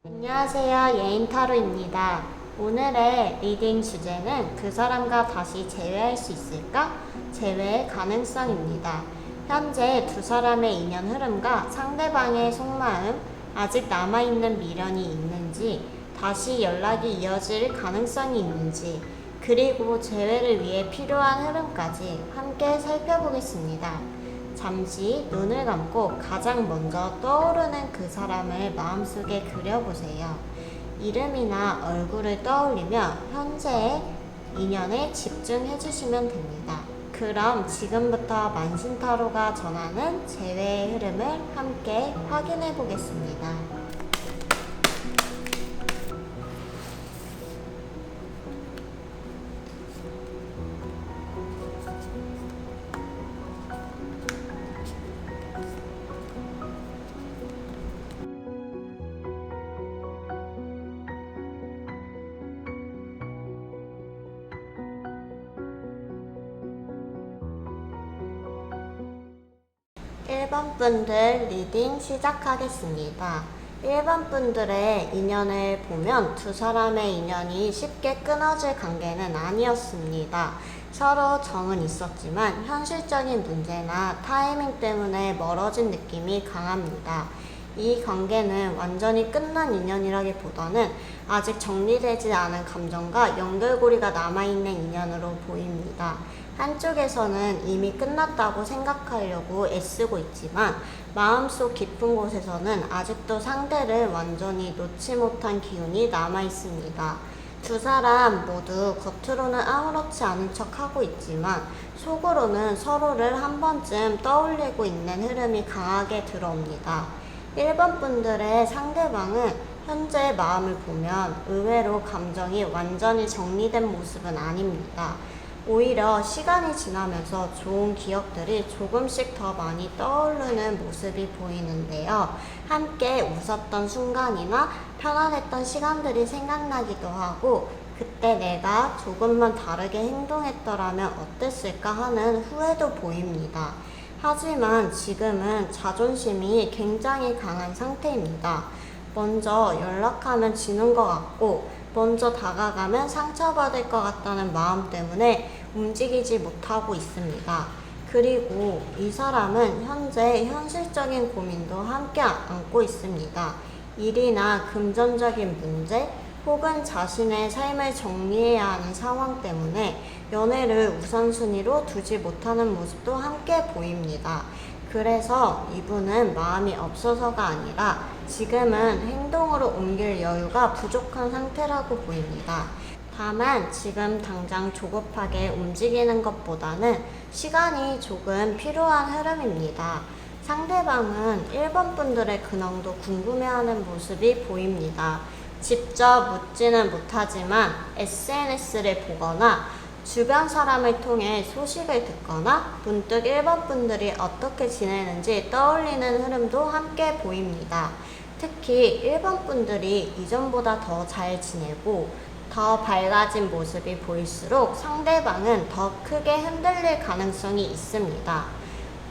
안녕하세요. 예인타로입니다. 오늘의 리딩 주제는 그 사람과 다시 재회할 수 있을까? 재회의 가능성입니다. 현재 두 사람의 인연 흐름과 상대방의 속마음, 아직 남아있는 미련이 있는지, 다시 연락이 이어질 가능성이 있는지, 그리고 재회를 위해 필요한 흐름까지 함께 살펴보겠습니다. 잠시 눈을 감고 가장 먼저 떠오르는 그 사람을 마음속에 그려보세요. 이름이나 얼굴을 떠올리며 현재의 인연에 집중해 주시면 됩니다. 그럼 지금부터 만신타로가 전하는 재회의 흐름을 함께 확인해 보겠습니다. 1번 분들 리딩 시작하겠습니다. 1번 분들의 인연을 보면 두 사람의 인연이 쉽게 끊어질 관계는 아니었습니다. 서로 정은 있었지만 현실적인 문제나 타이밍 때문에 멀어진 느낌이 강합니다. 이 관계는 완전히 끝난 인연이라기보다는 아직 정리되지 않은 감정과 연결고리가 남아있는 인연으로 보입니다. 한쪽에서는 이미 끝났다고 생각하려고 애쓰고 있지만 마음속 깊은 곳에서는 아직도 상대를 완전히 놓지 못한 기운이 남아있습니다. 두 사람 모두 겉으로는 아무렇지 않은 척 하고 있지만 속으로는 서로를 한 번쯤 떠올리고 있는 흐름이 강하게 들어옵니다. 1번 분들의 상대방은 현재의 마음을 보면 의외로 감정이 완전히 정리된 모습은 아닙니다. 오히려 시간이 지나면서 좋은 기억들이 조금씩 더 많이 떠오르는 모습이 보이는데요. 함께 웃었던 순간이나 편안했던 시간들이 생각나기도 하고 그때 내가 조금만 다르게 행동했더라면 어땠을까 하는 후회도 보입니다. 하지만 지금은 자존심이 굉장히 강한 상태입니다. 먼저 연락하면 지는 것 같고 먼저 다가가면 상처받을 것 같다는 마음 때문에 움직이지 못하고 있습니다. 그리고 이 사람은 현재 현실적인 고민도 함께 안고 있습니다. 일이나 금전적인 문제 혹은 자신의 삶을 정리해야 하는 상황 때문에 연애를 우선순위로 두지 못하는 모습도 함께 보입니다. 그래서 이분은 마음이 없어서가 아니라 지금은 행동으로 옮길 여유가 부족한 상태라고 보입니다. 다만 지금 당장 조급하게 움직이는 것보다는 시간이 조금 필요한 흐름입니다. 상대방은 1번 분들의 근황도 궁금해하는 모습이 보입니다. 직접 묻지는 못하지만 SNS를 보거나 주변 사람을 통해 소식을 듣거나 문득 1번 분들이 어떻게 지내는지 떠올리는 흐름도 함께 보입니다. 특히 1번 분들이 이전보다 더 잘 지내고 더 밝아진 모습이 보일수록 상대방은 더 크게 흔들릴 가능성이 있습니다.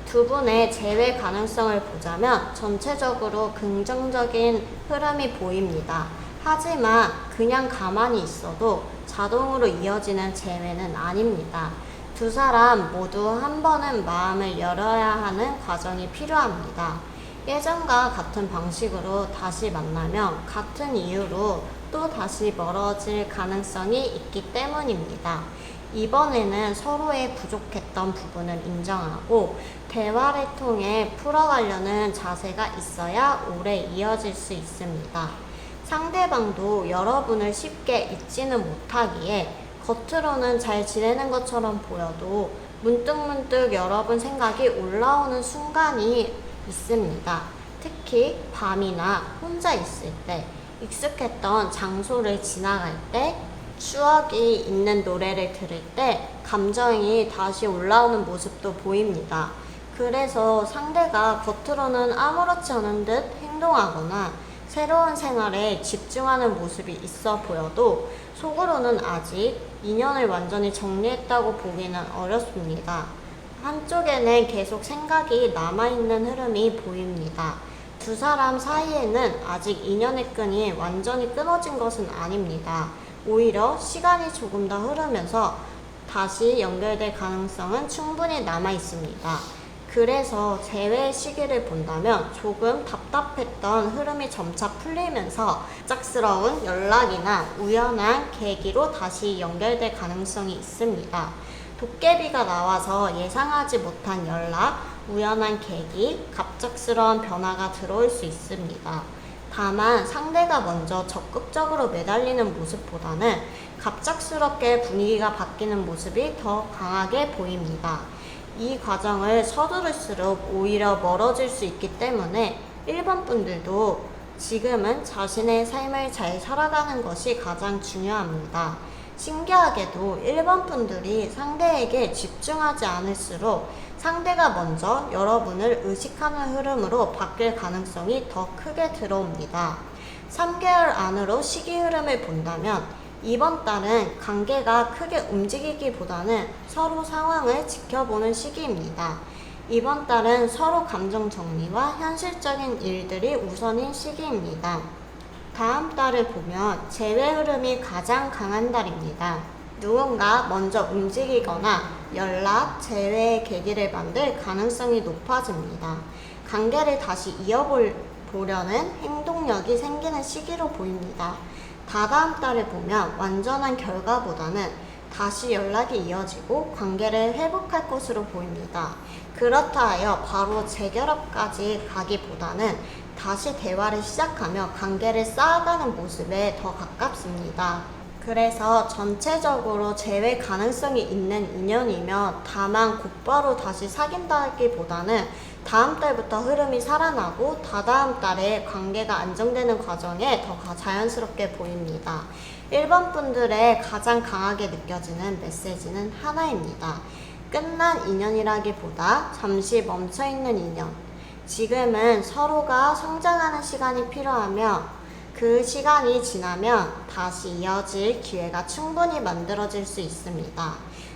두 분의 재회 가능성을 보자면 전체적으로 긍정적인 흐름이 보입니다. 하지만 그냥 가만히 있어도 자동으로 이어지는 재회는 아닙니다. 두 사람 모두 한 번은 마음을 열어야 하는 과정이 필요합니다. 예전과 같은 방식으로 다시 만나면 같은 이유로 또 다시 멀어질 가능성이 있기 때문입니다. 이번에는 서로의 부족했던 부분을 인정하고 대화를 통해 풀어가려는 자세가 있어야 오래 이어질 수 있습니다. 상대방도 여러분을 쉽게 잊지는 못하기에 겉으로는 잘 지내는 것처럼 보여도 문득문득 여러분 생각이 올라오는 순간이 있습니다. 특히 밤이나 혼자 있을 때, 익숙했던 장소를 지나갈 때, 추억이 있는 노래를 들을 때 감정이 다시 올라오는 모습도 보입니다. 그래서 상대가 겉으로는 아무렇지 않은 듯 행동하거나 새로운 생활에 집중하는 모습이 있어 보여도 속으로는 아직 인연을 완전히 정리했다고 보기는 어렵습니다. 한쪽에는 계속 생각이 남아있는 흐름이 보입니다. 두 사람 사이에는 아직 인연의 끈이 완전히 끊어진 것은 아닙니다. 오히려 시간이 조금 더 흐르면서 다시 연결될 가능성은 충분히 남아 있습니다. 그래서 재회 시기를 본다면 조금 답답했던 흐름이 점차 풀리면서 갑작스러운 연락이나 우연한 계기로 다시 연결될 가능성이 있습니다. 도깨비가 나와서 예상하지 못한 연락, 우연한 계기, 갑작스러운 변화가 들어올 수 있습니다. 다만 상대가 먼저 적극적으로 매달리는 모습보다는 갑작스럽게 분위기가 바뀌는 모습이 더 강하게 보입니다. 이 과정을 서두를수록 오히려 멀어질 수 있기 때문에 1번 분들도 지금은 자신의 삶을 잘 살아가는 것이 가장 중요합니다. 신기하게도 1번 분들이 상대에게 집중하지 않을수록 상대가 먼저 여러분을 의식하는 흐름으로 바뀔 가능성이 더 크게 들어옵니다. 3개월 안으로 시기 흐름을 본다면 이번 달은 관계가 크게 움직이기보다는 서로 상황을 지켜보는 시기입니다. 이번 달은 서로 감정 정리와 현실적인 일들이 우선인 시기입니다. 다음 달을 보면 재회 흐름이 가장 강한 달입니다. 누군가 먼저 움직이거나 연락, 재회의 계기를 만들 가능성이 높아집니다. 관계를 다시 이어보려는 행동력이 생기는 시기로 보입니다. 다다음 달을 보면 완전한 결과보다는 다시 연락이 이어지고 관계를 회복할 것으로 보입니다. 그렇다 하여 바로 재결합까지 가기보다는 다시 대화를 시작하며 관계를 쌓아가는 모습에 더 가깝습니다. 그래서 전체적으로 재회 가능성이 있는 인연이며 다만 곧바로 다시 사귄다기보다는 다음 달부터 흐름이 살아나고 다다음 달에 관계가 안정되는 과정에 더 자연스럽게 보입니다. 1번 분들의 가장 강하게 느껴지는 메시지는 하나입니다. 끝난 인연이라기보다 잠시 멈춰있는 인연. 지금은 서로가 성장하는 시간이 필요하며 그 시간이 지나면 다시 이어질 기회가 충분히 만들어질 수 있습니다.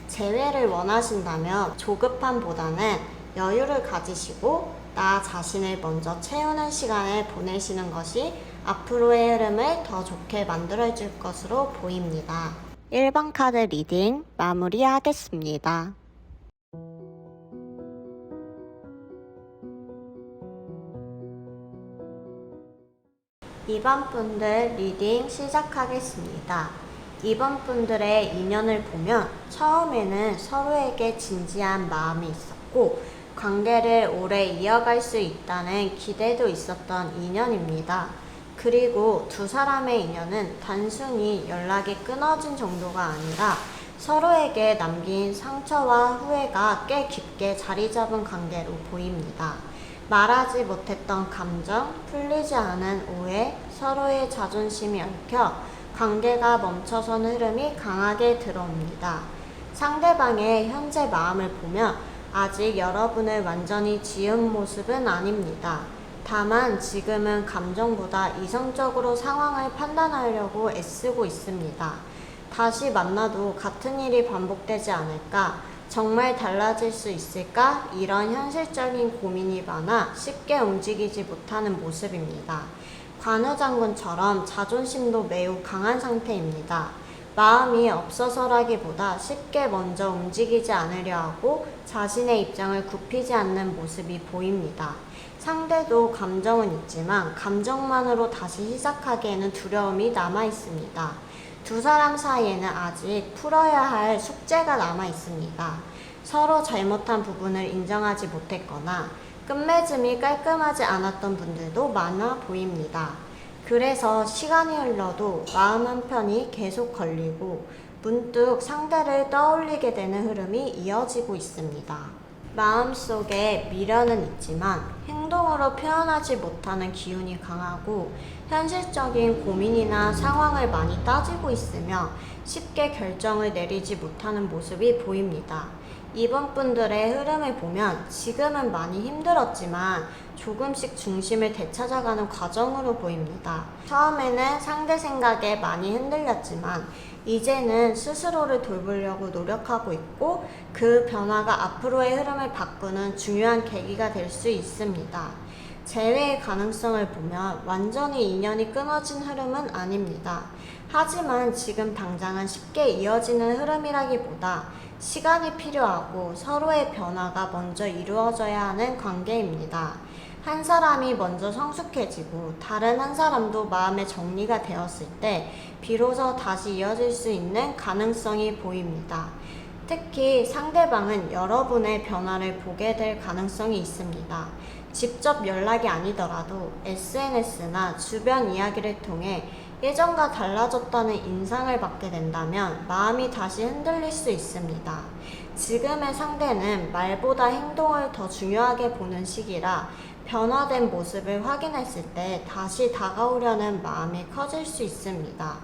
재회를 원하신다면 조급함보다는 여유를 가지시고 나 자신을 먼저 채우는 시간을 보내시는 것이 앞으로의 흐름을 더 좋게 만들어줄 것으로 보입니다. 1번 카드 리딩 마무리하겠습니다. 2번 분들 리딩 시작하겠습니다. 2번 분들의 인연을 보면 처음에는 서로에게 진지한 마음이 있었고 관계를 오래 이어갈 수 있다는 기대도 있었던 인연입니다. 그리고 두 사람의 인연은 단순히 연락이 끊어진 정도가 아니라 서로에게 남긴 상처와 후회가 꽤 깊게 자리 잡은 관계로 보입니다. 말하지 못했던 감정, 풀리지 않은 오해, 서로의 자존심이 얽혀 관계가 멈춰선 흐름이 강하게 들어옵니다. 상대방의 현재 마음을 보면 아직 여러분을 완전히 지운 모습은 아닙니다. 다만 지금은 감정보다 이성적으로 상황을 판단하려고 애쓰고 있습니다. 다시 만나도 같은 일이 반복되지 않을까? 정말 달라질 수 있을까? 이런 현실적인 고민이 많아 쉽게 움직이지 못하는 모습입니다. 관우장군처럼 자존심도 매우 강한 상태입니다. 마음이 없어서라기보다 쉽게 먼저 움직이지 않으려 하고 자신의 입장을 굽히지 않는 모습이 보입니다. 상대도 감정은 있지만 감정만으로 다시 시작하기에는 두려움이 남아 있습니다. 두 사람 사이에는 아직 풀어야 할 숙제가 남아 있습니다. 서로 잘못한 부분을 인정하지 못했거나 끝맺음이 깔끔하지 않았던 분들도 많아 보입니다. 그래서 시간이 흘러도 마음 한편이 계속 걸리고 문득 상대를 떠올리게 되는 흐름이 이어지고 있습니다. 마음속에 미련은 있지만 행동으로 표현하지 못하는 기운이 강하고 현실적인 고민이나 상황을 많이 따지고 있으며 쉽게 결정을 내리지 못하는 모습이 보입니다. 이번 분들의 흐름을 보면 지금은 많이 힘들었지만 조금씩 중심을 되찾아가는 과정으로 보입니다. 처음에는 상대 생각에 많이 흔들렸지만 이제는 스스로를 돌보려고 노력하고 있고 그 변화가 앞으로의 흐름을 바꾸는 중요한 계기가 될 수 있습니다. 재회의 가능성을 보면 완전히 인연이 끊어진 흐름은 아닙니다. 하지만 지금 당장은 쉽게 이어지는 흐름이라기보다 시간이 필요하고 서로의 변화가 먼저 이루어져야 하는 관계입니다. 한 사람이 먼저 성숙해지고 다른 한 사람도 마음의 정리가 되었을 때 비로소 다시 이어질 수 있는 가능성이 보입니다. 특히 상대방은 여러분의 변화를 보게 될 가능성이 있습니다. 직접 연락이 아니더라도 SNS나 주변 이야기를 통해 예전과 달라졌다는 인상을 받게 된다면 마음이 다시 흔들릴 수 있습니다. 지금의 상대는 말보다 행동을 더 중요하게 보는 시기라 변화된 모습을 확인했을 때 다시 다가오려는 마음이 커질 수 있습니다.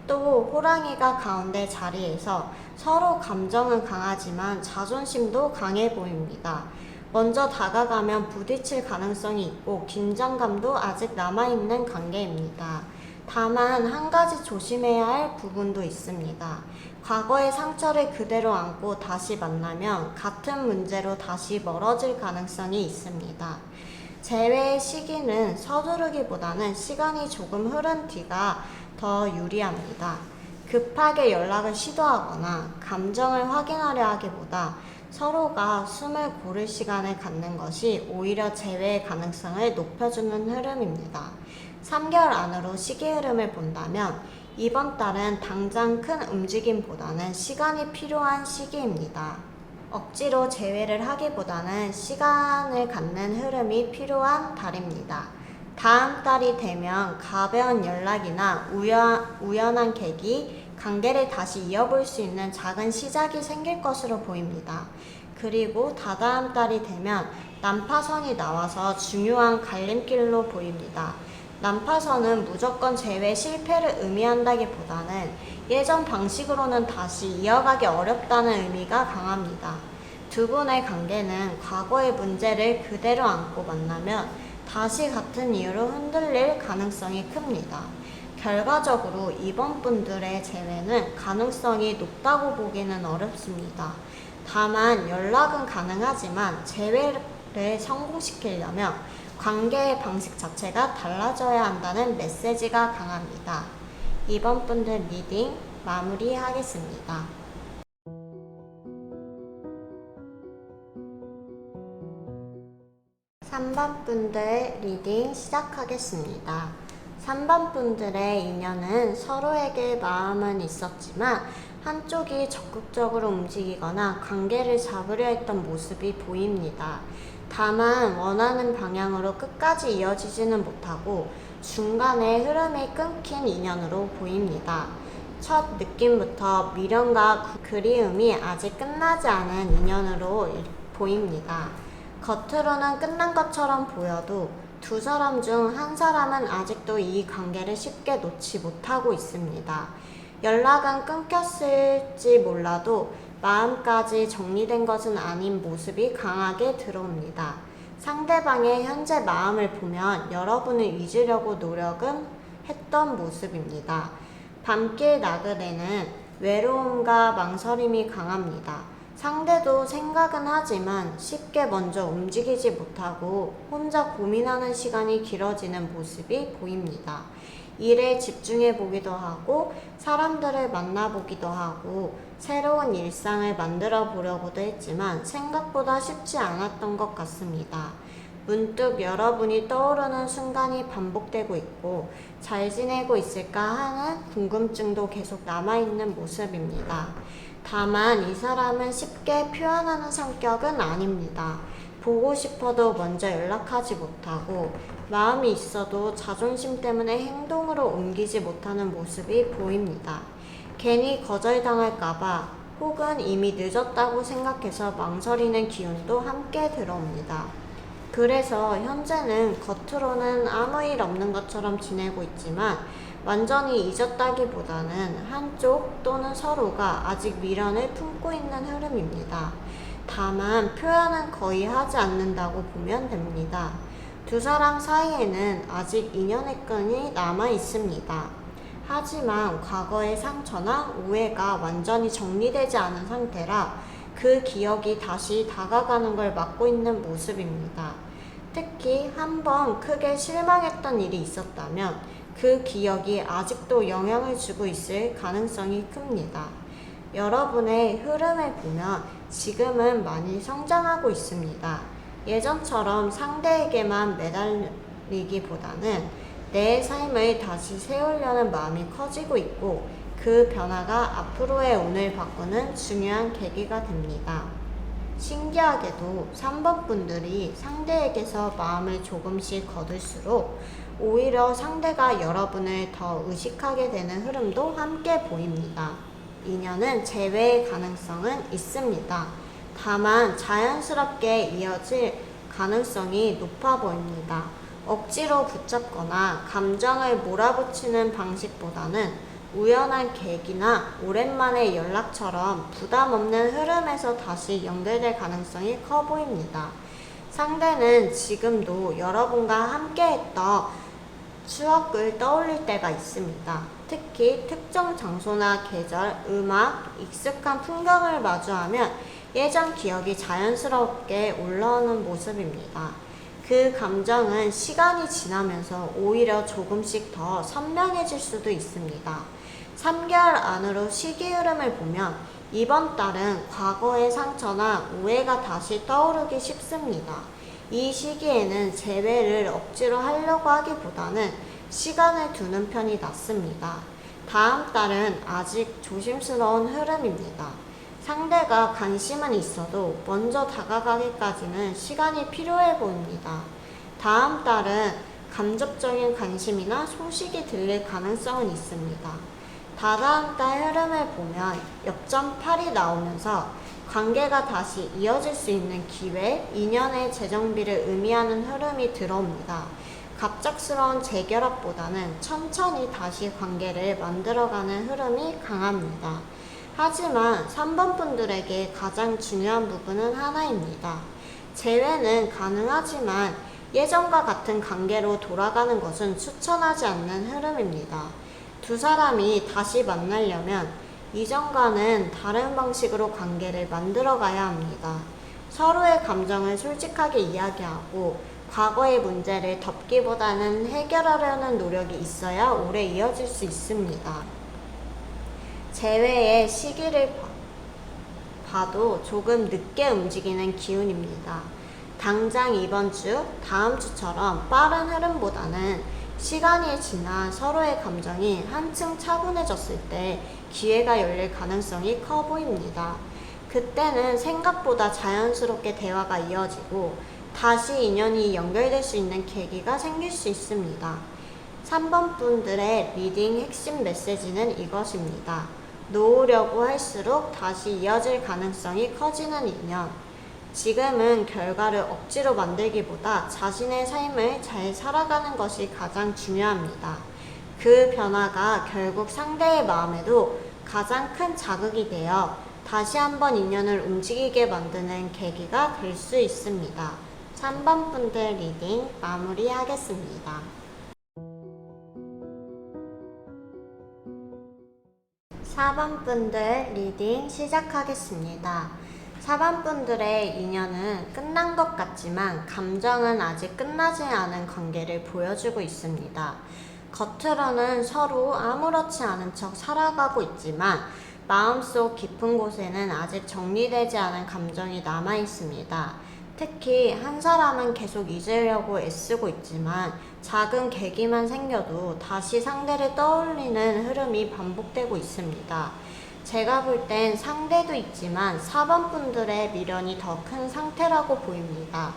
또 호랑이가 가운데 자리에서 서로 감정은 강하지만 자존심도 강해 보입니다. 먼저 다가가면 부딪힐 가능성이 있고 긴장감도 아직 남아있는 관계입니다. 다만 한 가지 조심해야 할 부분도 있습니다. 과거의 상처를 그대로 안고 다시 만나면 같은 문제로 다시 멀어질 가능성이 있습니다. 재회의 시기는 서두르기보다는 시간이 조금 흐른 뒤가 더 유리합니다. 급하게 연락을 시도하거나 감정을 확인하려 하기보다 서로가 숨을 고를 시간을 갖는 것이 오히려 재회의 가능성을 높여주는 흐름입니다. 3개월 안으로 시기 흐름을 본다면 이번 달은 당장 큰 움직임보다는 시간이 필요한 시기입니다. 억지로 재회를 하기보다는 시간을 갖는 흐름이 필요한 달입니다. 다음 달이 되면 가벼운 연락이나 우연한 계기, 관계를 다시 이어볼 수 있는 작은 시작이 생길 것으로 보입니다. 그리고 다다음 달이 되면 난파선이 나와서 중요한 갈림길로 보입니다. 난파선은 무조건 재회 실패를 의미한다기보다는 예전 방식으로는 다시 이어가기 어렵다는 의미가 강합니다. 두 분의 관계는 과거의 문제를 그대로 안고 만나면 다시 같은 이유로 흔들릴 가능성이 큽니다. 결과적으로 이번 분들의 재회는 가능성이 높다고 보기는 어렵습니다. 다만 연락은 가능하지만 재회를 성공시키려면 관계의 방식 자체가 달라져야 한다는 메시지가 강합니다. 이번 분들 리딩 마무리하겠습니다. 3번 분들 리딩 시작하겠습니다. 3번 분들의 인연은 서로에게 마음은 있었지만 한쪽이 적극적으로 움직이거나 관계를 잡으려 했던 모습이 보입니다. 다만 원하는 방향으로 끝까지 이어지지는 못하고 중간에 흐름이 끊긴 인연으로 보입니다. 첫 느낌부터 미련과 그리움이 아직 끝나지 않은 인연으로 보입니다. 겉으로는 끝난 것처럼 보여도 두 사람 중 한 사람은 아직도 이 관계를 쉽게 놓지 못하고 있습니다. 연락은 끊겼을지 몰라도 마음까지 정리된 것은 아닌 모습이 강하게 들어옵니다. 상대방의 현재 마음을 보면 여러분을 잊으려고 노력은 했던 모습입니다. 밤길 나그네는 외로움과 망설임이 강합니다. 상대도 생각은 하지만 쉽게 먼저 움직이지 못하고 혼자 고민하는 시간이 길어지는 모습이 보입니다. 일에 집중해 보기도 하고 사람들을 만나보기도 하고 새로운 일상을 만들어 보려고도 했지만 생각보다 쉽지 않았던 것 같습니다. 문득 여러분이 떠오르는 순간이 반복되고 있고 잘 지내고 있을까 하는 궁금증도 계속 남아있는 모습입니다. 다만 이 사람은 쉽게 표현하는 성격은 아닙니다. 보고 싶어도 먼저 연락하지 못하고 마음이 있어도 자존심 때문에 행동으로 옮기지 못하는 모습이 보입니다. 괜히 거절당할까봐 혹은 이미 늦었다고 생각해서 망설이는 기운도 함께 들어옵니다. 그래서 현재는 겉으로는 아무 일 없는 것처럼 지내고 있지만 완전히 잊었다기보다는 한쪽 또는 서로가 아직 미련을 품고 있는 흐름입니다. 다만 표현은 거의 하지 않는다고 보면 됩니다. 두 사람 사이에는 아직 인연의 끈이 남아 있습니다. 하지만 과거의 상처나 오해가 완전히 정리되지 않은 상태라 그 기억이 다시 다가가는 걸 막고 있는 모습입니다. 특히 한 번 크게 실망했던 일이 있었다면 그 기억이 아직도 영향을 주고 있을 가능성이 큽니다. 여러분의 흐름을 보면 지금은 많이 성장하고 있습니다. 예전처럼 상대에게만 매달리기보다는 내 삶을 다시 세우려는 마음이 커지고 있고, 그 변화가 앞으로의 운을 바꾸는 중요한 계기가 됩니다. 신기하게도 3번 분들이 상대에게서 마음을 조금씩 거둘수록 오히려 상대가 여러분을 더 의식하게 되는 흐름도 함께 보입니다. 인연은 재회의 가능성은 있습니다. 다만 자연스럽게 이어질 가능성이 높아 보입니다. 억지로 붙잡거나 감정을 몰아붙이는 방식보다는 우연한 계기나 오랜만의 연락처럼 부담 없는 흐름에서 다시 연결될 가능성이 커 보입니다. 상대는 지금도 여러분과 함께했던 추억을 떠올릴 때가 있습니다. 특히 특정 장소나 계절, 음악, 익숙한 풍경을 마주하면 예전 기억이 자연스럽게 올라오는 모습입니다. 그 감정은 시간이 지나면서 오히려 조금씩 더 선명해질 수도 있습니다. 3개월 안으로 시기 흐름을 보면 이번 달은 과거의 상처나 오해가 다시 떠오르기 쉽습니다. 이 시기에는 재회를 억지로 하려고 하기보다는 시간을 두는 편이 낫습니다. 다음 달은 아직 조심스러운 흐름입니다. 상대가 관심은 있어도 먼저 다가가기까지는 시간이 필요해 보입니다. 다음 달은 감정적인 관심이나 소식이 들릴 가능성은 있습니다. 다다음 달 흐름을 보면 역전 8이 나오면서 관계가 다시 이어질 수 있는 기회, 인연의 재정비를 의미하는 흐름이 들어옵니다. 갑작스러운 재결합보다는 천천히 다시 관계를 만들어가는 흐름이 강합니다. 하지만 3번 분들에게 가장 중요한 부분은 하나입니다. 재회는 가능하지만 예전과 같은 관계로 돌아가는 것은 추천하지 않는 흐름입니다. 두 사람이 다시 만나려면 이전과는 다른 방식으로 관계를 만들어가야 합니다. 서로의 감정을 솔직하게 이야기하고 과거의 문제를 덮기보다는 해결하려는 노력이 있어야 오래 이어질 수 있습니다. 재회의 시기를 봐도 조금 늦게 움직이는 기운입니다. 당장 이번 주, 다음 주처럼 빠른 흐름보다는 시간이 지나 서로의 감정이 한층 차분해졌을 때 기회가 열릴 가능성이 커 보입니다. 그때는 생각보다 자연스럽게 대화가 이어지고 다시 인연이 연결될 수 있는 계기가 생길 수 있습니다. 3번 분들의 리딩 핵심 메시지는 이것입니다. 놓으려고 할수록 다시 이어질 가능성이 커지는 인연. 지금은 결과를 억지로 만들기보다 자신의 삶을 잘 살아가는 것이 가장 중요합니다. 그 변화가 결국 상대의 마음에도 가장 큰 자극이 되어 다시 한번 인연을 움직이게 만드는 계기가 될 수 있습니다. 3번 분들 리딩 마무리하겠습니다. 4번 분들 리딩 시작하겠습니다. 4번 분들의 인연은 끝난 것 같지만 감정은 아직 끝나지 않은 관계를 보여주고 있습니다. 겉으로는 서로 아무렇지 않은 척 살아가고 있지만 마음속 깊은 곳에는 아직 정리되지 않은 감정이 남아 있습니다. 특히 한 사람은 계속 잊으려고 애쓰고 있지만 작은 계기만 생겨도 다시 상대를 떠올리는 흐름이 반복되고 있습니다. 제가 볼 땐 상대도 있지만 4번 분들의 미련이 더 큰 상태라고 보입니다.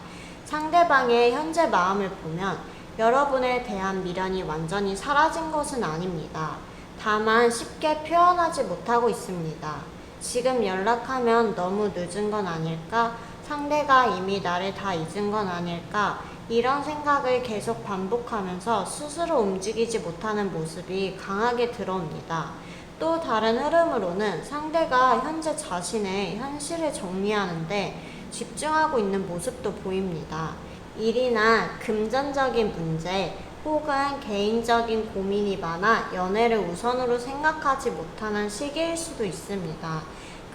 상대방의 현재 마음을 보면 여러분에 대한 미련이 완전히 사라진 것은 아닙니다. 다만 쉽게 표현하지 못하고 있습니다. 지금 연락하면 너무 늦은 건 아닐까? 상대가 이미 나를 다 잊은 건 아닐까? 이런 생각을 계속 반복하면서 스스로 움직이지 못하는 모습이 강하게 들어옵니다. 또 다른 흐름으로는 상대가 현재 자신의 현실을 정리하는데 집중하고 있는 모습도 보입니다. 일이나 금전적인 문제 혹은 개인적인 고민이 많아 연애를 우선으로 생각하지 못하는 시기일 수도 있습니다.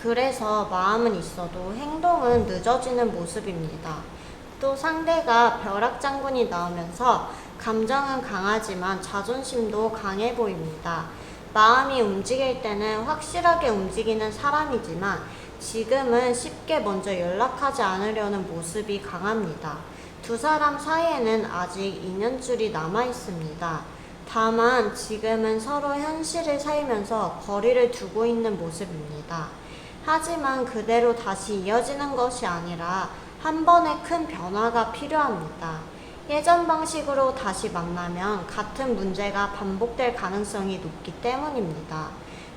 그래서 마음은 있어도 행동은 늦어지는 모습입니다. 또 상대가 벼락장군이 나오면서 감정은 강하지만 자존심도 강해 보입니다. 마음이 움직일 때는 확실하게 움직이는 사람이지만 지금은 쉽게 먼저 연락하지 않으려는 모습이 강합니다. 두 사람 사이에는 아직 인연줄이 남아 있습니다. 다만 지금은 서로 현실을 살면서 거리를 두고 있는 모습입니다. 하지만 그대로 다시 이어지는 것이 아니라 한 번의 큰 변화가 필요합니다. 예전 방식으로 다시 만나면 같은 문제가 반복될 가능성이 높기 때문입니다.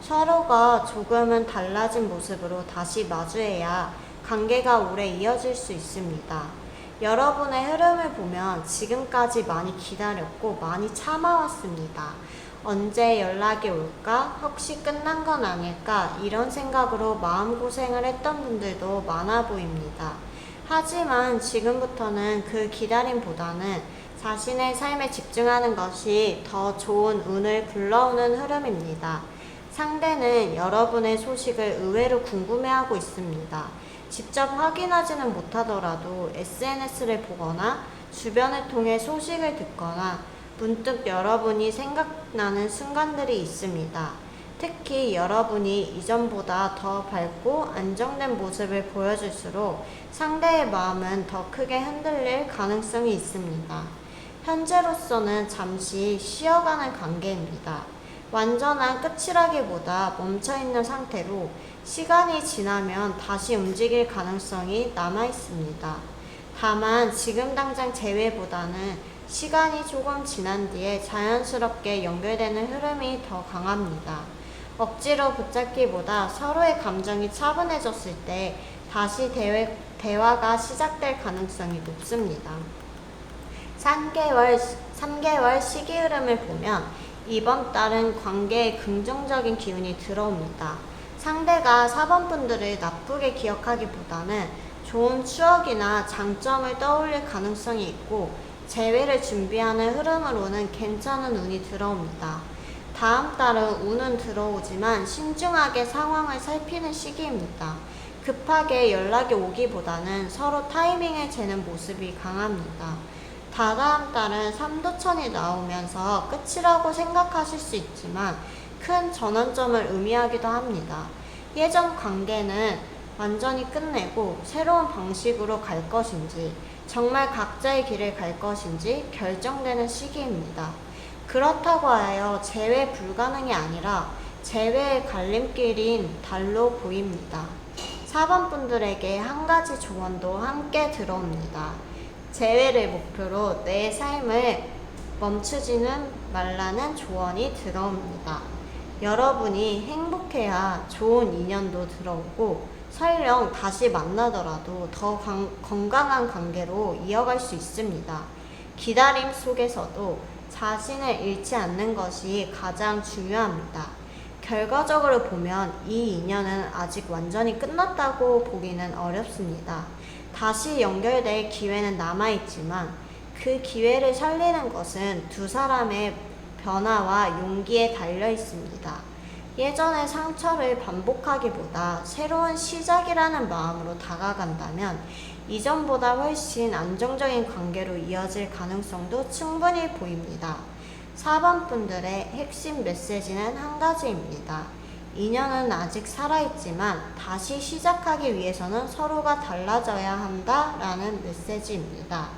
서로가 조금은 달라진 모습으로 다시 마주해야 관계가 오래 이어질 수 있습니다. 여러분의 흐름을 보면 지금까지 많이 기다렸고 많이 참아왔습니다. 언제 연락이 올까? 혹시 끝난 건 아닐까? 이런 생각으로 마음고생을 했던 분들도 많아 보입니다. 하지만 지금부터는 그 기다림보다는 자신의 삶에 집중하는 것이 더 좋은 운을 불러오는 흐름입니다. 상대는 여러분의 소식을 의외로 궁금해하고 있습니다. 직접 확인하지는 못하더라도 SNS를 보거나 주변을 통해 소식을 듣거나 문득 여러분이 생각나는 순간들이 있습니다. 특히 여러분이 이전보다 더 밝고 안정된 모습을 보여줄수록 상대의 마음은 더 크게 흔들릴 가능성이 있습니다. 현재로서는 잠시 쉬어가는 관계입니다. 완전한 끝이라기보다 멈춰있는 상태로 시간이 지나면 다시 움직일 가능성이 남아 있습니다. 다만 지금 당장 재회보다는 시간이 조금 지난 뒤에 자연스럽게 연결되는 흐름이 더 강합니다. 억지로 붙잡기보다 서로의 감정이 차분해졌을 때 다시 대화가 시작될 가능성이 높습니다. 3개월 시기 흐름을 보면 이번 달은 관계에 긍정적인 기운이 들어옵니다. 상대가 4번 분들을 나쁘게 기억하기보다는 좋은 추억이나 장점을 떠올릴 가능성이 있고 재회를 준비하는 흐름으로는 괜찮은 운이 들어옵니다. 다음 달은 운은 들어오지만 신중하게 상황을 살피는 시기입니다. 급하게 연락이 오기보다는 서로 타이밍을 재는 모습이 강합니다. 다다음 달은 삼도천이 나오면서 끝이라고 생각하실 수 있지만 큰 전환점을 의미하기도 합니다. 예전 관계는 완전히 끝내고 새로운 방식으로 갈 것인지 정말 각자의 길을 갈 것인지 결정되는 시기입니다. 그렇다고 하여 재회 불가능이 아니라 재회의 갈림길인 달로 보입니다. 4번 분들에게 한 가지 조언도 함께 들어옵니다. 재회를 목표로 내 삶을 멈추지는 말라는 조언이 들어옵니다. 여러분이 행복해야 좋은 인연도 들어오고 설령 다시 만나더라도 더 건강한 관계로 이어갈 수 있습니다. 기다림 속에서도 자신을 잃지 않는 것이 가장 중요합니다. 결과적으로 보면 이 인연은 아직 완전히 끝났다고 보기는 어렵습니다. 다시 연결될 기회는 남아있지만 그 기회를 살리는 것은 두 사람의 변화와 용기에 달려 있습니다. 예전의 상처를 반복하기보다 새로운 시작이라는 마음으로 다가간다면 이전보다 훨씬 안정적인 관계로 이어질 가능성도 충분히 보입니다. 4번 분들의 핵심 메시지는 한 가지입니다. 인연은 아직 살아있지만 다시 시작하기 위해서는 서로가 달라져야 한다라는 메시지입니다.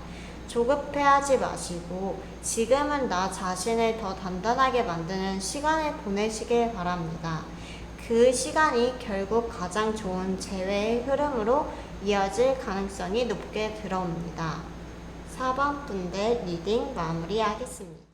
조급해하지 마시고 지금은 나 자신을 더 단단하게 만드는 시간을 보내시길 바랍니다. 그 시간이 결국 가장 좋은 재회의 흐름으로 이어질 가능성이 높게 들어옵니다. 4번 분들 리딩 마무리하겠습니다.